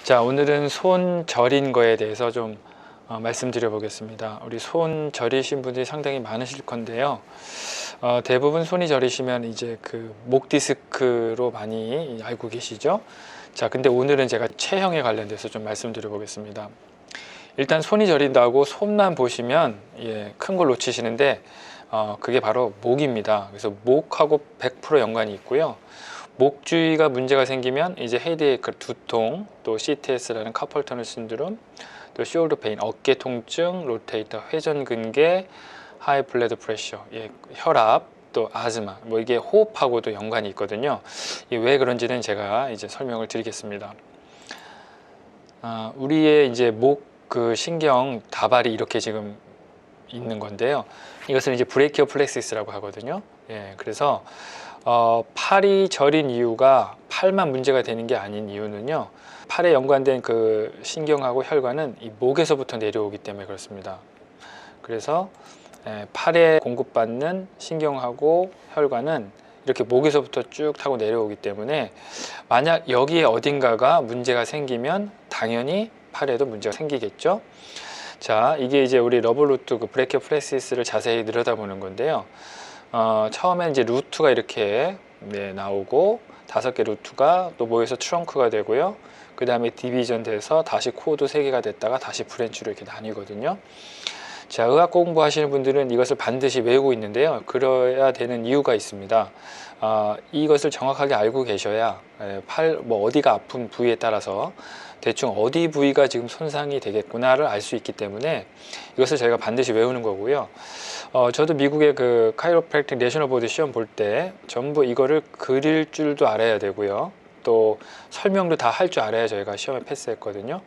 자, 오늘은 손 저린 거에 대해서 좀 말씀드려 보겠습니다. 우리 손 저리신 분들이 상당히 많으실 건데요. 대부분 손이 저리시면 이제 그 목 디스크로 많이 알고 계시죠? 자, 근데 오늘은 제가 체형에 관련돼서 좀 말씀드려 보겠습니다. 일단 손이 저린다고 손만 보시면 큰 걸 놓치시는데 그게 바로 목입니다. 그래서 목하고 100% 연관이 있고요. 목 주위가 문제가 생기면 이제 헤드에이크, 두통, 또 CTS라는 카펄 터널 신드롬, 또 숄더 페인, 어깨 통증, 로테이터, 회전근개, 하이 블레드 프레셔, 혈압, 또 아즈마, 뭐 이게 호흡하고도 연관이 있거든요. 왜 그런지는 제가 이제 설명을 드리겠습니다. 우리의 이제 목 그 신경 다발이 이렇게 지금 있는 건데요. 이것을 이제 브레이키오 플렉시스라고 하거든요. 그래서 팔이 저린 이유가 팔만 문제가 되는 게 아닌 이유는요, 팔에 연관된 그 신경하고 혈관은 이 목에서부터 내려오기 때문에 그렇습니다. 그래서 팔에 공급받는 신경하고 혈관은 이렇게 목에서부터 쭉 타고 내려오기 때문에 만약 여기에 어딘가가 문제가 생기면 당연히 팔에도 문제가 생기겠죠. 자, 이게 이제 우리 러블루트 그 브레이키오 플렉시스를 자세히 들여다보는 건데요. 처음에 이제 루트가 이렇게 나오고 5개 루트가 또 모여서 트렁크가 되고요. 그 다음에 디비전 돼서 다시 코드 3개가 됐다가 다시 브랜치로 이렇게 나뉘거든요. 자, 의학 공부하시는 분들은 이것을 반드시 외우고 있는데요. 그래야 되는 이유가 있습니다. 이것을 정확하게 알고 계셔야 팔 뭐 어디가 아픈 부위에 따라서 대충 어디 부위가 지금 손상이 되겠구나를 알 수 있기 때문에 이것을 저희가 반드시 외우는 거고요. 저도 미국의 그 카이로프랙틱 내셔널 보드 시험 볼 때 전부 이거를 그릴 줄도 알아야 되고요. 또 설명도 다 할 줄 알아야 저희가 시험에 패스했거든요.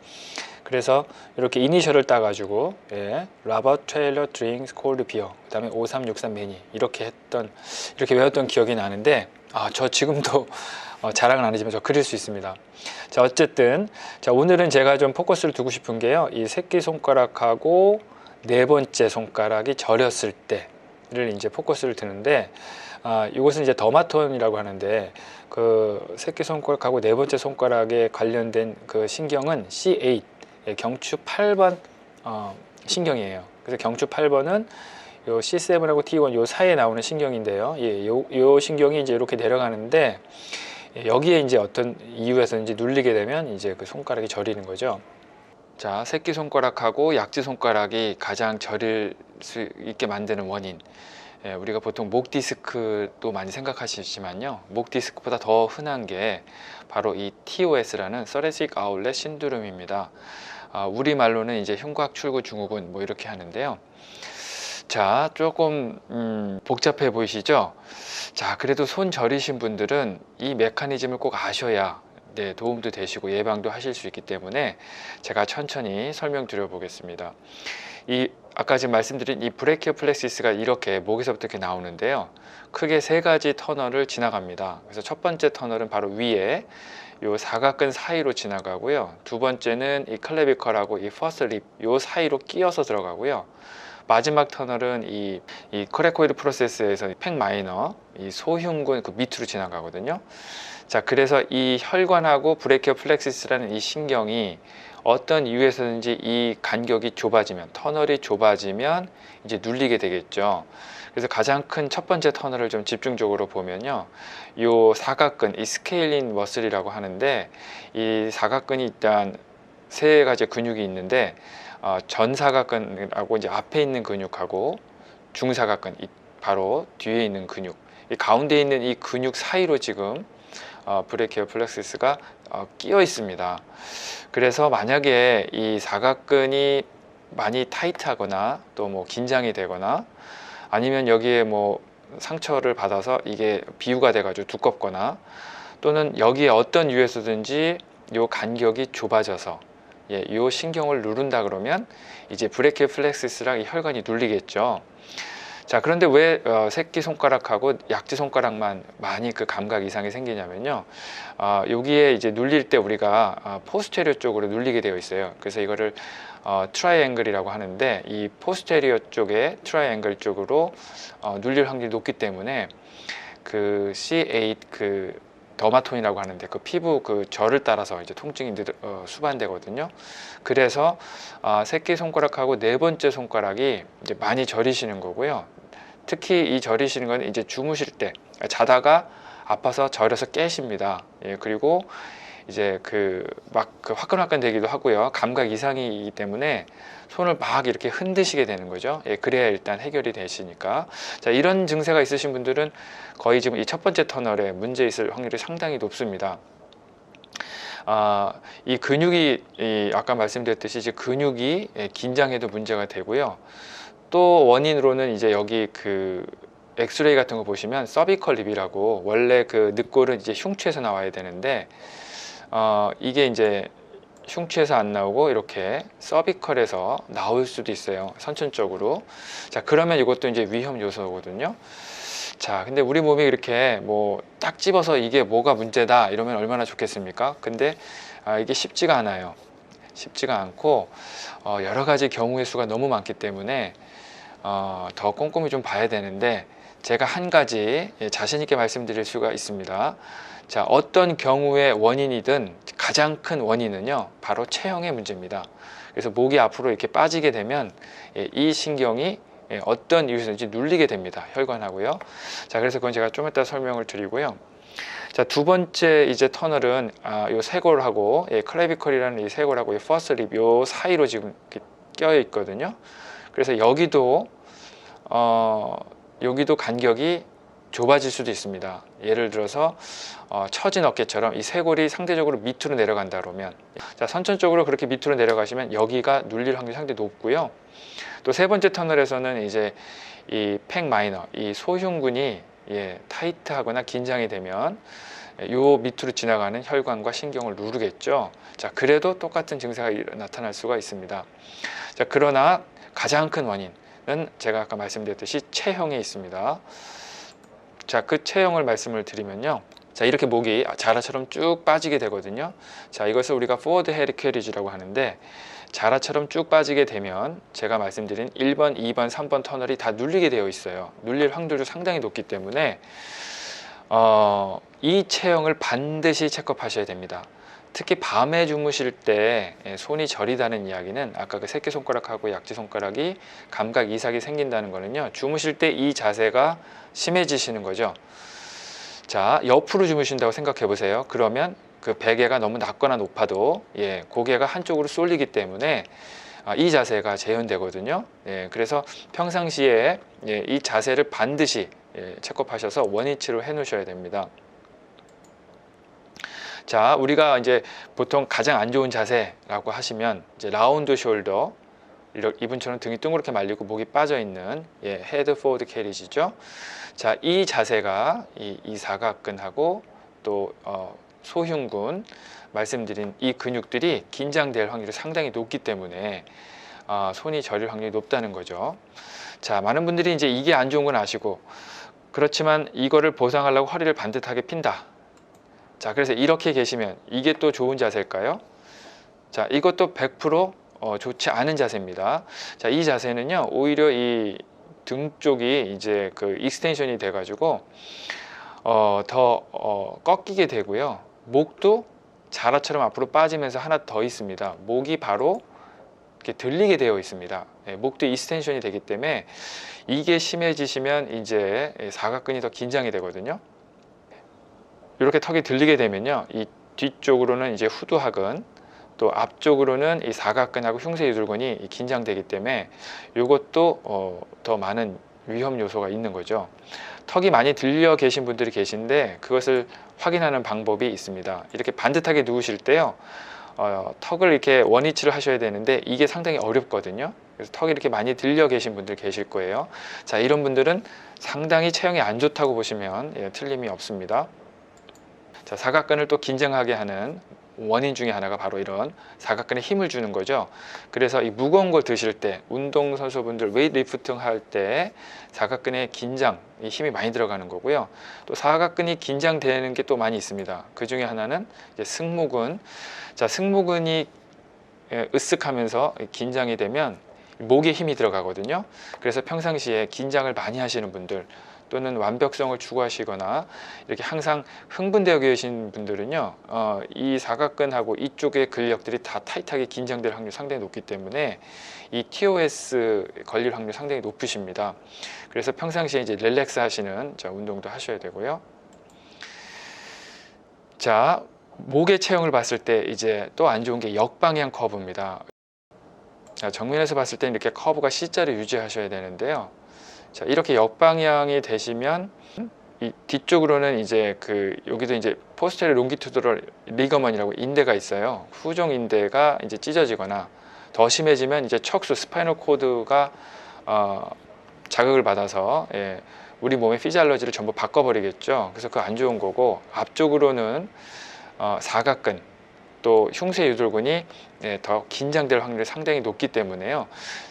그래서 이렇게 이니셜을 따가지고 라버트 테일러 드링스 콜드 비어, 그 다음에 5363 매니 이렇게 외웠던 기억이 나는데 저 지금도 자랑은 아니지만 저 그릴 수 있습니다. 자, 어쨌든 오늘은 제가 좀 포커스를 두고 싶은 게요, 이 새끼손가락하고 네 번째 손가락이 저렸을 때를 이제 포커스를 두는데, 이것은 이제 더마톤이라고 하는데 그 새끼손가락하고 네 번째 손가락에 관련된 그 신경은 C8, 경추 8번 신경이에요. 그래서 경추 8번은 요 C7하고 T1 요 사이에 나오는 신경인데요. 요 신경이 이제 이렇게 내려가는데 여기에 이제 어떤 이유에서인지 눌리게 되면 이제 그 손가락이 저리는 거죠. 자, 새끼손가락하고 약지손가락이 가장 저릴 수 있게 만드는 원인, 우리가 보통 목 디스크도 많이 생각하시지만요, 목 디스크보다 더 흔한 게 바로 이 TOS라는 thoracic outlet 신드롬입니다. 우리말로는 이제 흉곽 출구 증후군 뭐 이렇게 하는데요. 자, 조금 복잡해 보이시죠? 자, 그래도 손 저리신 분들은 이 메커니즘을 꼭 아셔야 도움도 되시고 예방도 하실 수 있기 때문에 제가 천천히 설명드려 보겠습니다. 아까 지금 말씀드린 이 브레이키오 플렉시스가 이렇게 목에서부터 이렇게 나오는데요, 크게 3가지 터널을 지나갑니다. 그래서 첫 번째 터널은 바로 위에 요 사각근 사이로 지나가고요, 두 번째는 이 클레비컬하고 이 퍼스트 립 요 사이로 끼어서 들어가고요, 마지막 터널은 이 코레코이드 프로세스에서 팩 마이너 이 소흉근 그 밑으로 지나가거든요. 자, 그래서 이 혈관하고 브레이키오 플렉시스라는 이 신경이 어떤 이유에서든지 이 간격이 좁아지면, 터널이 좁아지면 이제 눌리게 되겠죠. 그래서 가장 큰 첫 번째 터널을 좀 집중적으로 보면요, 요 사각근, 이 스케일린 머슬이라고 하는데, 이 사각근이 일단 3가지 근육이 있는데 전사각근하고 이제 앞에 있는 근육하고 중사각근, 바로 뒤에 있는 근육, 이 가운데 있는 이 근육 사이로 지금 브레이키오 플렉시스가 끼어 있습니다. 그래서 만약에 이 사각근이 많이 타이트하거나 또 뭐 긴장이 되거나 아니면 여기에 뭐 상처를 받아서 이게 비유가 돼 가지고 두껍거나, 또는 여기에 어떤 이유에서든지 요 간격이 좁아져서 요 신경을 누른다 그러면 이제 브레이키오 플렉시스랑 이 혈관이 눌리겠죠. 자, 그런데 왜 새끼손가락하고 약지손가락만 많이 그 감각 이상이 생기냐면요, 여기에 이제 눌릴 때 우리가 포스테리어 쪽으로 눌리게 되어 있어요. 그래서 이거를 트라이앵글이라고 하는데, 이 포스테리어 쪽에 트라이앵글 쪽으로 눌릴 확률이 높기 때문에 그 C8 그 더마톤이라고 하는데 그 피부 그 결을 따라서 이제 통증이 수반되거든요. 그래서 새끼 손가락하고 네 번째 손가락이 이제 많이 저리시는 거고요. 특히 이 저리시는 건 이제 주무실 때 자다가 아파서 저려서 깨십니다. 예, 그리고 이제 그 화끈화끈 되기도 하고요. 감각 이상이기 때문에 손을 막 이렇게 흔드시게 되는 거죠. 예, 그래야 일단 해결이 되시니까. 자, 이런 증세가 있으신 분들은 거의 지금 이 첫 번째 터널에 문제 있을 확률이 상당히 높습니다. 이 근육이 아까 말씀드렸듯이 이제 근육이 긴장해도 문제가 되고요. 또 원인으로는 이제 여기 그 엑스레이 같은 거 보시면 서비컬 립이라고, 원래 그 늑골은 이제 흉추에서 나와야 되는데 이게 이제 흉추에서 안 나오고 이렇게 서비컬에서 나올 수도 있어요, 선천적으로. 자, 그러면 이것도 이제 위험 요소거든요. 자, 근데 우리 몸이 이렇게 뭐 딱 집어서 이게 뭐가 문제다 이러면 얼마나 좋겠습니까? 근데 이게 쉽지가 않아요. 쉽지가 않고 여러 가지 경우의 수가 너무 많기 때문에 더 꼼꼼히 좀 봐야 되는데, 제가 한 가지 자신 있게 말씀드릴 수가 있습니다. 자, 어떤 경우의 원인이든 가장 큰 원인은요, 바로 체형의 문제입니다. 그래서 목이 앞으로 이렇게 빠지게 되면 이 신경이 어떤 이유에서든지 눌리게 됩니다. 혈관하고요. 자, 그래서 그건 제가 좀 이따 설명을 드리고요. 자, 두 번째 이제 터널은 요 쇄골하고 클레비컬이라는 이 쇄골하고 이 퍼스트 립 요 사이로 지금 이렇게 껴 있거든요. 그래서 여기도 간격이 좁아질 수도 있습니다. 예를 들어서 처진 어깨처럼 이 쇄골이 상대적으로 밑으로 내려간다 그러면, 자, 선천적으로 그렇게 밑으로 내려가시면 여기가 눌릴 확률이 상당히 높고요. 또 세 번째 터널에서는 이제 이 팩 마이너, 이 소흉근이 타이트하거나 긴장이 되면 요 밑으로 지나가는 혈관과 신경을 누르겠죠. 자, 그래도 똑같은 증세가 나타날 수가 있습니다. 자, 그러나 가장 큰 원인은 제가 아까 말씀드렸듯이 체형에 있습니다. 자, 그 체형을 말씀을 드리면요, 자, 이렇게 목이 자라처럼 쭉 빠지게 되거든요. 자, 이것을 우리가 포워드 헤드 캐리지라고 하는데, 자라처럼 쭉 빠지게 되면 제가 말씀드린 1번, 2번, 3번 터널이 다 눌리게 되어 있어요. 눌릴 확률도 상당히 높기 때문에 이 체형을 반드시 체크하셔야 됩니다. 특히 밤에 주무실 때 손이 저리다는 이야기는, 아까 그 새끼손가락하고 약지손가락이 감각 이상이 생긴다는 거는요, 주무실 때 이 자세가 심해지시는 거죠. 자, 옆으로 주무신다고 생각해 보세요. 그러면 그 베개가 너무 낮거나 높아도 고개가 한쪽으로 쏠리기 때문에 이 자세가 재현되거든요. 그래서 평상시에 이 자세를 반드시 체크하셔서 원위치로 해 놓으셔야 됩니다. 자, 우리가 이제 보통 가장 안 좋은 자세라고 하시면 이제 라운드 숄더, 이분처럼 등이 둥그렇게 말리고 목이 빠져 있는 헤드 포워드 캐리지죠. 자, 이 자세가 이 사각근하고 또 소흉근, 말씀드린 이 근육들이 긴장될 확률이 상당히 높기 때문에 손이 저릴 확률이 높다는 거죠. 자, 많은 분들이 이제 이게 안 좋은 건 아시고, 그렇지만 이거를 보상하려고 허리를 반듯하게 핀다. 자, 그래서 이렇게 계시면 이게 또 좋은 자세일까요? 자, 이것도 100% 좋지 않은 자세입니다. 자, 이 자세는요, 오히려 이 등 쪽이 이제 그 익스텐션이 돼 가지고 더 꺾이게 되고요. 목도 자라처럼 앞으로 빠지면서 하나 더 있습니다. 목이 바로 이렇게 들리게 되어 있습니다. 목도 익스텐션이 되기 때문에 이게 심해지시면 이제 사각근이 더 긴장이 되거든요. 이렇게 턱이 들리게 되면요, 이 뒤쪽으로는 이제 후두하근, 또 앞쪽으로는 이 사각근하고 흉쇄유돌근이 긴장되기 때문에 이것도 더 많은 위험 요소가 있는 거죠. 턱이 많이 들려 계신 분들이 계신데, 그것을 확인하는 방법이 있습니다. 이렇게 반듯하게 누우실 때요, 턱을 이렇게 원위치를 하셔야 되는데 이게 상당히 어렵거든요. 그래서 턱이 이렇게 많이 들려 계신 분들 계실 거예요. 자, 이런 분들은 상당히 체형이 안 좋다고 보시면 틀림이 없습니다. 자, 사각근을 또 긴장하게 하는 원인 중에 하나가 바로 이런 사각근에 힘을 주는 거죠. 그래서 이 무거운 걸 드실 때, 운동선수분들 웨이트리프팅 할 때 사각근에 긴장, 이 힘이 많이 들어가는 거고요. 또 사각근이 긴장되는 게 또 많이 있습니다. 그 중에 하나는 이제 승모근. 자, 승모근이 으쓱하면서 긴장이 되면 목에 힘이 들어가거든요. 그래서 평상시에 긴장을 많이 하시는 분들, 또는 완벽성을 추구하시거나 이렇게 항상 흥분되어 계신 분들은요, 이 사각근하고 이쪽의 근력들이 다 타이트하게 긴장될 확률이 상당히 높기 때문에 이 TOS 걸릴 확률이 상당히 높으십니다. 그래서 평상시에 이제 릴렉스 하시는 운동도 하셔야 되고요. 자, 목의 체형을 봤을 때 이제 또 안 좋은 게 역방향 커브입니다. 자, 정면에서 봤을 때 이렇게 커브가 C자를 유지하셔야 되는데요. 자, 이렇게 역방향이 되시면 이 뒤쪽으로는 이제 여기도 이제 포스테리어 롱기튜드럴 리거먼이라고 인대가 있어요. 후종 인대가 이제 찢어지거나 더 심해지면 이제 척수 스파이널 코드가 자극을 받아서 우리 몸의 피지얼러지를 전부 바꿔버리겠죠. 그래서 그거 안 좋은 거고, 앞쪽으로는 사각근 또 흉쇄 유돌근이 더 긴장될 확률이 상당히 높기 때문에요.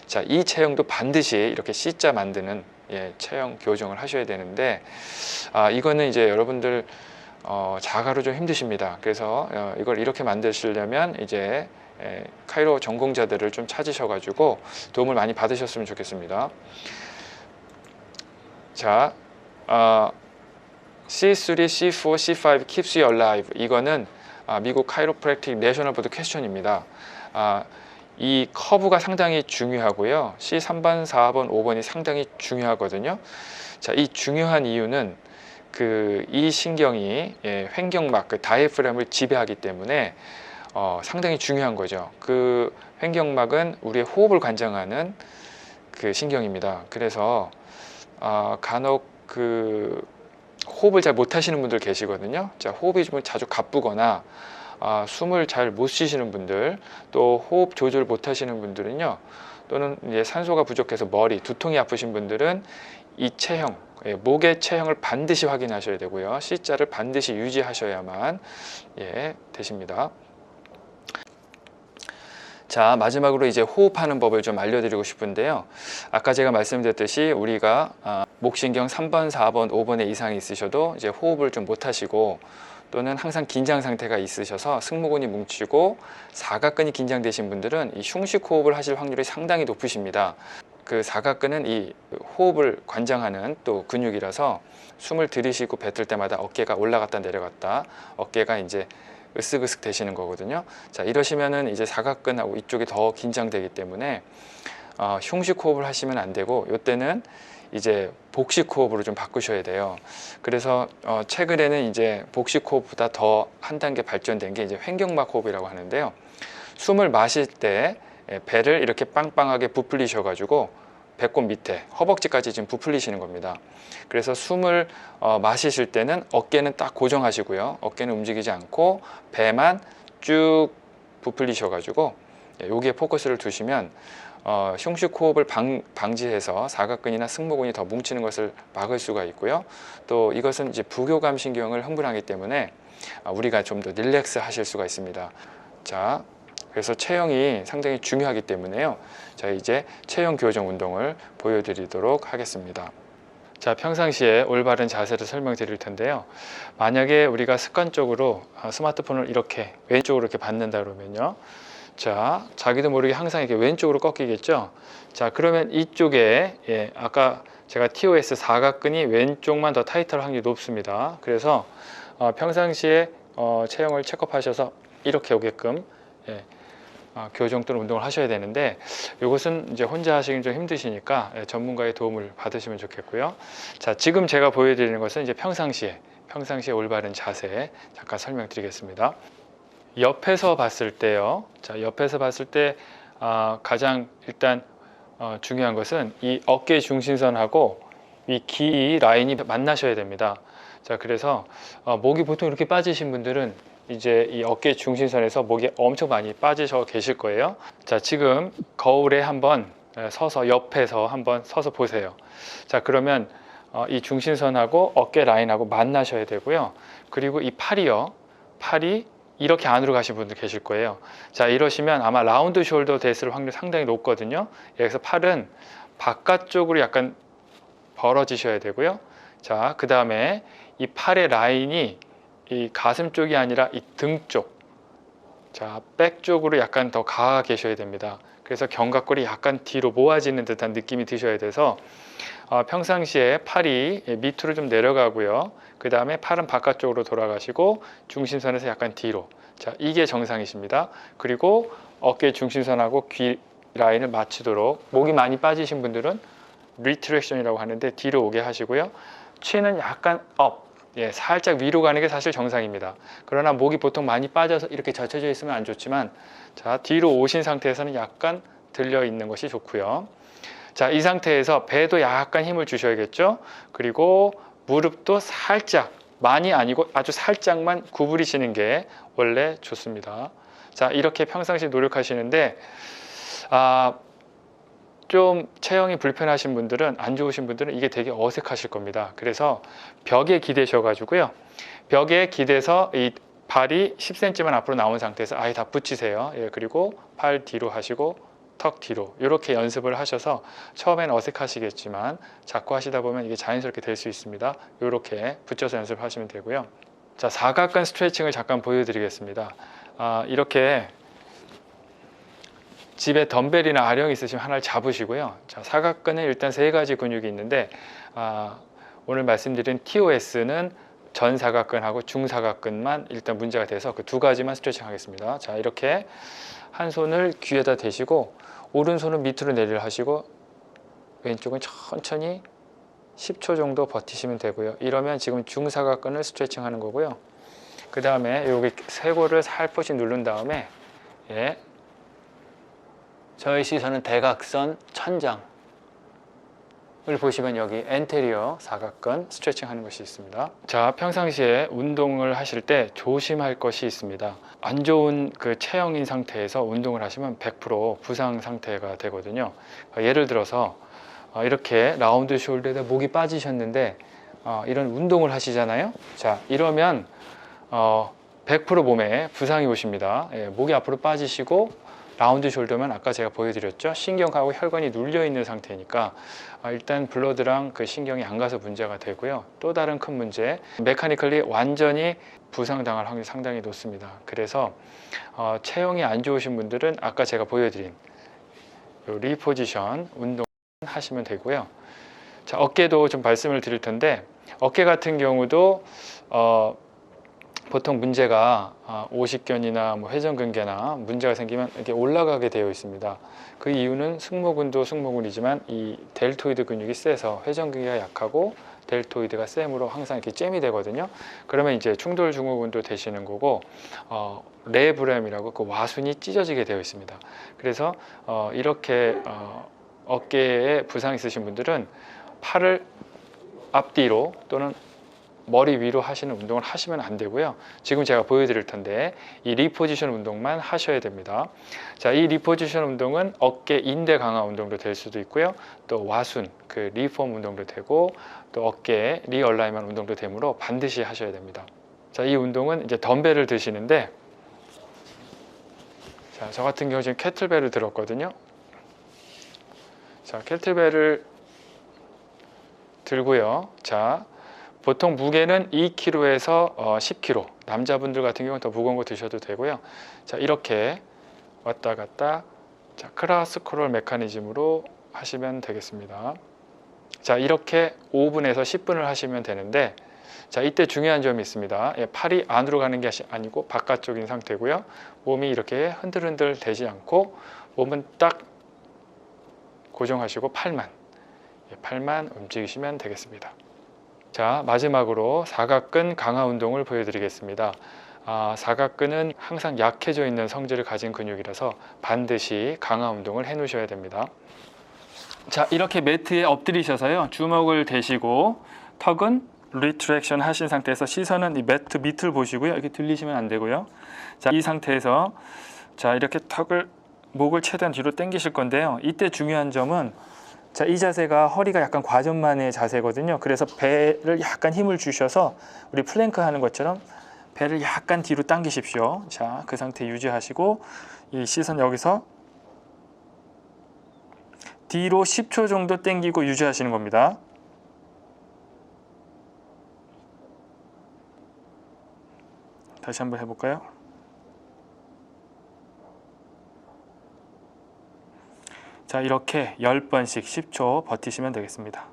자, 이 체형도 반드시 이렇게 C자 만드는 체형 교정을 하셔야 되는데, 이거는 이제 여러분들 자가로 좀 힘드십니다. 그래서 이걸 이렇게 만드시려면 이제 카이로 전공자들을 좀 찾으셔가지고 도움을 많이 받으셨으면 좋겠습니다. 자, C3, C4, C5 keeps you alive. 이거는 미국 카이로프랙틱 내셔널 보드 퀘스천입니다. 이 커브가 상당히 중요하고요. C3번, 4번, 5번이 상당히 중요하거든요. 자, 이 중요한 이유는 이 신경이 횡격막, 다이애프램을 지배하기 때문에 상당히 중요한 거죠. 그 횡격막은 우리의 호흡을 관장하는 그 신경입니다. 그래서 간혹 호흡을 잘 못하시는 분들 계시거든요. 자, 호흡이 좀 자주 가쁘거나 숨을 잘 못 쉬시는 분들, 또 호흡 조절 못하시는 분들은요, 또는 이제 산소가 부족해서 머리, 두통이 아프신 분들은 이 체형, 목의 체형을 반드시 확인하셔야 되고요. C자를 반드시 유지하셔야만 되십니다. 자, 마지막으로 이제 호흡하는 법을 좀 알려드리고 싶은데요. 아까 제가 말씀드렸듯이 우리가 목신경 3번, 4번, 5번에 이상이 있으셔도 이제 호흡을 좀 못하시고, 또는 항상 긴장 상태가 있으셔서 승모근이 뭉치고 사각근이 긴장되신 분들은 이 흉식 호흡을 하실 확률이 상당히 높으십니다. 그 사각근은 이 호흡을 관장하는 또 근육이라서 숨을 들이쉬고 뱉을 때마다 어깨가 올라갔다 내려갔다, 어깨가 이제 으쓱으쓱 되시는 거거든요. 자, 이러시면은 이제 사각근하고 이쪽이 더 긴장되기 때문에 흉식 호흡을 하시면 안 되고, 이때는 이제 복식 호흡으로 좀 바꾸셔야 돼요. 그래서 최근에는 이제 복식 호흡보다 더 한 단계 발전된 게 이제 횡격막 호흡이라고 하는데요. 숨을 마실 때 배를 이렇게 빵빵하게 부풀리셔 가지고 배꼽 밑에 허벅지까지 지금 부풀리시는 겁니다. 그래서 숨을 마시실 때는 어깨는 딱 고정하시고요. 어깨는 움직이지 않고 배만 쭉 부풀리셔 가지고 여기에 포커스를 두시면 흉식 호흡을 방지해서 사각근이나 승모근이 더 뭉치는 것을 막을 수가 있고요. 또 이것은 이제 부교감 신경을 흥분하기 때문에 우리가 좀 더 릴렉스 하실 수가 있습니다. 자, 그래서 체형이 상당히 중요하기 때문에요. 자, 이제 체형 교정 운동을 보여드리도록 하겠습니다. 자, 평상시에 올바른 자세를 설명드릴 텐데요. 만약에 우리가 습관적으로 스마트폰을 이렇게 왼쪽으로 이렇게 받는다 그러면요. 자, 자기도 모르게 항상 이렇게 왼쪽으로 꺾이겠죠. 자, 그러면 이쪽에 아까 제가 TOS 사각근이 왼쪽만 더 타이트할 확률이 높습니다. 그래서 평상시에 체형을 체크하셔서 이렇게 오게끔 교정 또는 운동을 하셔야 되는데, 이것은 이제 혼자 하시긴 좀 힘드시니까 전문가의 도움을 받으시면 좋겠고요. 자, 지금 제가 보여드리는 것은 이제 평상시에 올바른 자세 잠깐 설명드리겠습니다. 옆에서 봤을 때요. 자, 옆에서 봤을 때 가장 일단 중요한 것은 이 어깨 중심선하고 이 기 라인이 만나셔야 됩니다. 자, 그래서 목이 보통 이렇게 빠지신 분들은 이제 이 어깨 중심선에서 목이 엄청 많이 빠지셔 계실 거예요. 자, 지금 거울에 한번 서서 옆에서 한번 서서 보세요. 자, 그러면 이 중심선하고 어깨 라인하고 만나셔야 되고요. 그리고 이 팔이 이렇게 안으로 가신 분들 계실 거예요. 자, 이러시면 아마 라운드 숄더 됐을 확률이 상당히 높거든요. 여기서 팔은 바깥쪽으로 약간 벌어지셔야 되고요. 자, 그 다음에 이 팔의 라인이 이 가슴 쪽이 아니라 이 등 쪽, 자, 백 쪽으로 약간 더 가아 계셔야 됩니다. 그래서 견갑골이 약간 뒤로 모아지는 듯한 느낌이 드셔야 돼서 평상시에 팔이 밑으로 좀 내려가고요. 그 다음에 팔은 바깥쪽으로 돌아가시고 중심선에서 약간 뒤로. 자, 이게 정상이십니다. 그리고 어깨 중심선하고 귀 라인을 맞추도록, 목이 많이 빠지신 분들은 리트랙션이라고 하는데 뒤로 오게 하시고요. 취는 약간 업, 살짝 위로 가는 게 사실 정상입니다. 그러나 목이 보통 많이 빠져서 이렇게 젖혀져 있으면 안 좋지만, 자, 뒤로 오신 상태에서는 약간 들려 있는 것이 좋고요. 자, 이 상태에서 배도 약간 힘을 주셔야겠죠. 그리고 무릎도 살짝, 많이 아니고 아주 살짝만 구부리시는 게 원래 좋습니다. 자, 이렇게 평상시 노력하시는데 좀 체형이 불편하신 분들은, 안 좋으신 분들은 이게 되게 어색하실 겁니다. 그래서 벽에 기대셔 가지고요, 벽에 기대서 이 발이 10cm만 앞으로 나온 상태에서 아예 다 붙이세요. 그리고 팔 뒤로 하시고 턱 뒤로, 이렇게 연습을 하셔서 처음에는 어색하시겠지만 자꾸 하시다 보면 이게 자연스럽게 될 수 있습니다. 이렇게 붙여서 연습하시면 되고요. 자, 사각근 스트레칭을 잠깐 보여드리겠습니다. 이렇게 집에 덤벨이나 아령 있으시면 하나를 잡으시고요. 자, 사각근에 일단 세 가지 근육이 있는데 오늘 말씀드린 TOS는 전사각근하고 중사각근만 일단 문제가 돼서 그 두 가지만 스트레칭 하겠습니다. 자, 이렇게 한 손을 귀에다 대시고 오른손은 밑으로 내리려 하시고 왼쪽은 천천히 10초 정도 버티시면 되고요. 이러면 지금 중사각근을 스트레칭 하는 거고요. 그 다음에 여기 쇄골을 살포시 누른 다음에 저희 시선은 대각선 천장을 보시면 여기 엔테리어 사각근 스트레칭 하는 것이 있습니다. 자, 평상시에 운동을 하실 때 조심할 것이 있습니다. 안 좋은 그 체형인 상태에서 운동을 하시면 100% 부상 상태가 되거든요. 예를 들어서 이렇게 라운드 숄더에 목이 빠지셨는데 이런 운동을 하시잖아요. 자, 이러면 100% 몸에 부상이 오십니다. 목이 앞으로 빠지시고 라운드 숄더면 아까 제가 보여드렸죠, 신경하고 혈관이 눌려 있는 상태니까 일단 블러드랑 그 신경이 안 가서 문제가 되고요. 또 다른 큰 문제, 메카니컬리 완전히 부상당할 확률이 상당히 높습니다. 그래서 체형이 안 좋으신 분들은 아까 제가 보여드린 리포지션 운동 하시면 되고요. 자, 어깨도 좀 말씀을 드릴 텐데, 어깨 같은 경우도 보통 문제가 오십견이나 회전근개나 문제가 생기면 이렇게 올라가게 되어 있습니다. 그 이유는 승모근도 승모근이지만 이 델토이드 근육이 세서 회전근개가 약하고 델토이드가 셈으로 항상 이렇게 잼이 되거든요. 그러면 이제 충돌 증후군도 되시는 거고, 레브렘이라고 그 와순이 찢어지게 되어 있습니다. 그래서 이렇게 어깨에 부상 있으신 분들은 팔을 앞뒤로 또는 머리 위로 하시는 운동을 하시면 안 되고요. 지금 제가 보여드릴 텐데 이 리포지션 운동만 하셔야 됩니다. 자, 이 리포지션 운동은 어깨 인대 강화 운동도 될 수도 있고요. 또 와순, 그 리폼 운동도 되고, 또 어깨 리얼라이먼 운동도 되므로 반드시 하셔야 됩니다. 자, 이 운동은 이제 덤벨을 드시는데, 자, 저 같은 경우 지금 캐틀벨을 들었거든요. 자, 캐틀벨을 들고요. 자, 보통 무게는 2kg에서 10kg, 남자분들 같은 경우는 더 무거운 거 드셔도 되고요. 자, 이렇게 왔다 갔다, 자, 크로스 크롤 메커니즘으로 하시면 되겠습니다. 자, 이렇게 5분에서 10분을 하시면 되는데, 자, 이때 중요한 점이 있습니다. 팔이 안으로 가는 게 아니고 바깥쪽인 상태고요. 몸이 이렇게 흔들흔들 되지 않고 몸은 딱 고정하시고 팔만 움직이시면 되겠습니다. 자, 마지막으로 사각근 강화 운동을 보여드리겠습니다. 사각근은 항상 약해져 있는 성질을 가진 근육이라서 반드시 강화 운동을 해 놓으셔야 됩니다. 자, 이렇게 매트에 엎드리셔서요, 주먹을 대시고 턱은 리트랙션 하신 상태에서 시선은 이 매트 밑을 보시고요. 이렇게 들리시면 안 되고요. 자, 이 상태에서 자, 이렇게 목을 최대한 뒤로 당기실 건데요. 이때 중요한 점은, 자, 이 자세가 허리가 약간 과전만의 자세거든요. 그래서 배를 약간 힘을 주셔서 우리 플랭크 하는 것처럼 배를 약간 뒤로 당기십시오. 자, 그 상태 유지하시고 이 시선 여기서 뒤로 10초 정도 당기고 유지하시는 겁니다. 다시 한번 해볼까요? 자, 이렇게 10번씩 10초 버티시면 되겠습니다.